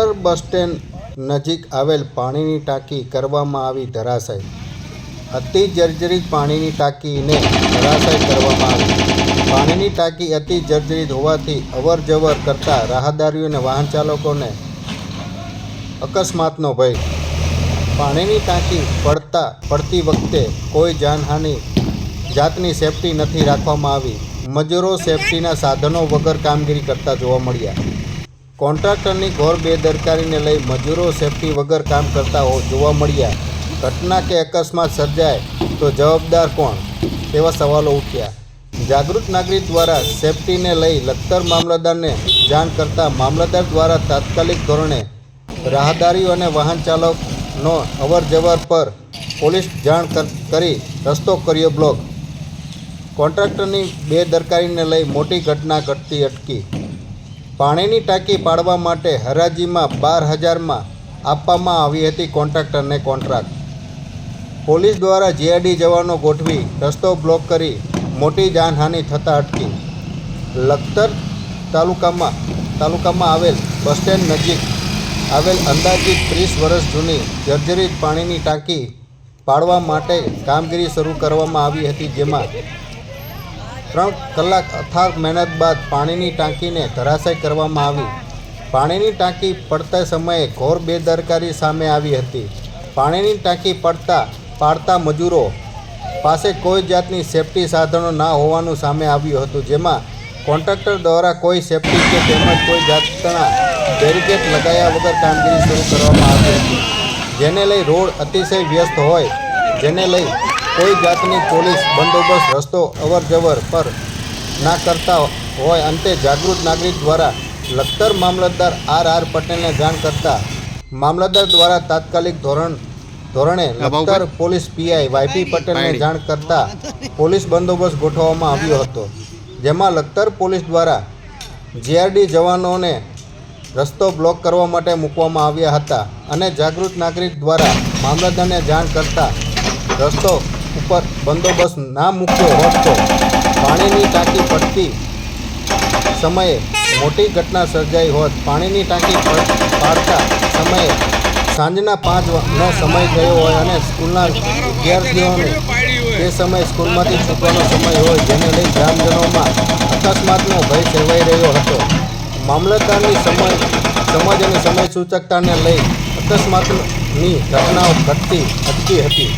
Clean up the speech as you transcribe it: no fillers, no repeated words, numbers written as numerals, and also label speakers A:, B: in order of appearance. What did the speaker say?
A: Lakhtar bus stand નજીક આવેલ પાણીની ટાંકી કરવામાં આવી ધરાશાય। અતિ જર્જરિત પાણીની ટાંકીને ધરાશાય કરવામાં આવી। પાણીની ટાંકી અતિ જર્જરિત હોવાથી અવર જવર કરતા રાહદારીઓ અને વાહન ચાલકોને અકસ્માતનો ભય। પાણીની ટાંકી પડતી વખતે કોઈ જાનહાનિ જાતની સેફટી નથી રાખવામાં આવી। મજૂરો સેફટીના સાધનો વગર કામગીરી કરતા જોવા મળ્યા। કોન્ટ્રાક્ટરની ઘોર બેદરકારીને લઈ મજૂરો સેફટી વગર કામ કરતા જોવા મળ્યા। ઘટના કે અકસ્માત સર્જાય તો જવાબદાર કોણ તેવા સવાલો ઉઠ્યા। જાગૃત નાગરિક દ્વારા સેફટીને લઈ લખતર મામલતદારને જાણ કરતા મામલતદાર દ્વારા તાત્કાલિક ધોરણે રાહદારીઓ અને વાહન ચાલકનો અવર જવર પર પોલીસ જાણ કરી રસ્તો કર્યો બ્લોક। કોન્ટ્રાક્ટરની બેદરકારીને લઈ મોટી ઘટના ઘટતી અટકી। પાણીની ટાંકી પાડવા માટે હરાજીમાં 12,000માં આપવામાં આવી હતી કોન્ટ્રાક્ટરને કોન્ટ્રાક્ટ। પોલીસ દ્વારા જીઆરડી જવાનો ગોઠવી રસ્તો બ્લોક કરી મોટી જાનહાનિ થતાં અટકી। લખતર તાલુકામાં આવેલ બસ સ્ટેન્ડ નજીક આવેલ અંદાજિત 30 વર્ષ જૂની જર્જરિત પાણીની ટાંકી પાડવા માટે કામગીરી શરૂ કરવામાં આવી હતી, જેમાં 3 કલાક અથાગ મહેનત બાદ પાણીની ટાંકીને ધરાશાય કરવામાં આવી। પાણીની ટાંકી પડતા સમયે ઘોર બેદરકારી સામે આવી હતી। પાણીની ટાંકી પાડતા મજૂરો પાસે કોઈ જાતની સેફટી સાધનો ના હોવાનું સામે આવ્યું હતું, જેમાં કોન્ટ્રાક્ટર દ્વારા કોઈ સેફટી કે તેમજ કોઈ જાતના બેરિકેડ લગાવ્યા વગર કામગીરી શરૂ કરવામાં આવી હતી, જેને લઈ રોડ અતિશય વ્યસ્ત હોય, જેને લઈ કોઈ જાતની પોલીસ બંદોબસ્ત રસ્તો અવર જવર પર ના કરતા હોય। અંતે જાગૃત નાગરિક દ્વારા લખતર મામલતદાર આર પટેલને જાણ કરતા મામલતદાર દ્વારા તાત્કાલિક ધોરણે લખતર પોલીસ પીઆઈ વાયપી પટેલને જાણ કરતા પોલીસ બંદોબસ્ત ગોઠવવામાં આવ્યો હતો, જેમાં લખતર પોલીસ દ્વારા જીઆરડી જવાનોને રસ્તો બ્લોક કરવા માટે મૂકવામાં આવ્યા હતા અને જાગૃત નાગરિક દ્વારા મામલતદારને જાણ કરતા રસ્તો ઉપર બંદોબસ્ત ના મૂક્યો હોત તો પાણીની ટાંકી પડતી સમયે મોટી ઘટના સર્જાઈ હોત। પાણીની ટાંકી પાડતા સમયે સાંજના 5નો સમય થયો હોય અને સ્કૂલના વિદ્યાર્થીઓને તે સમયે સ્કૂલમાંથી છૂટવાનો સમય હોય, જેને લઈ ગ્રામજનોમાં અકસ્માતનો ભય સેવાઈ રહ્યો હતો। મામલતદારની સમજ અને સમય સૂચકતાને લઈ અકસ્માતની ઘટનાઓ ઘટતી અટકી હતી।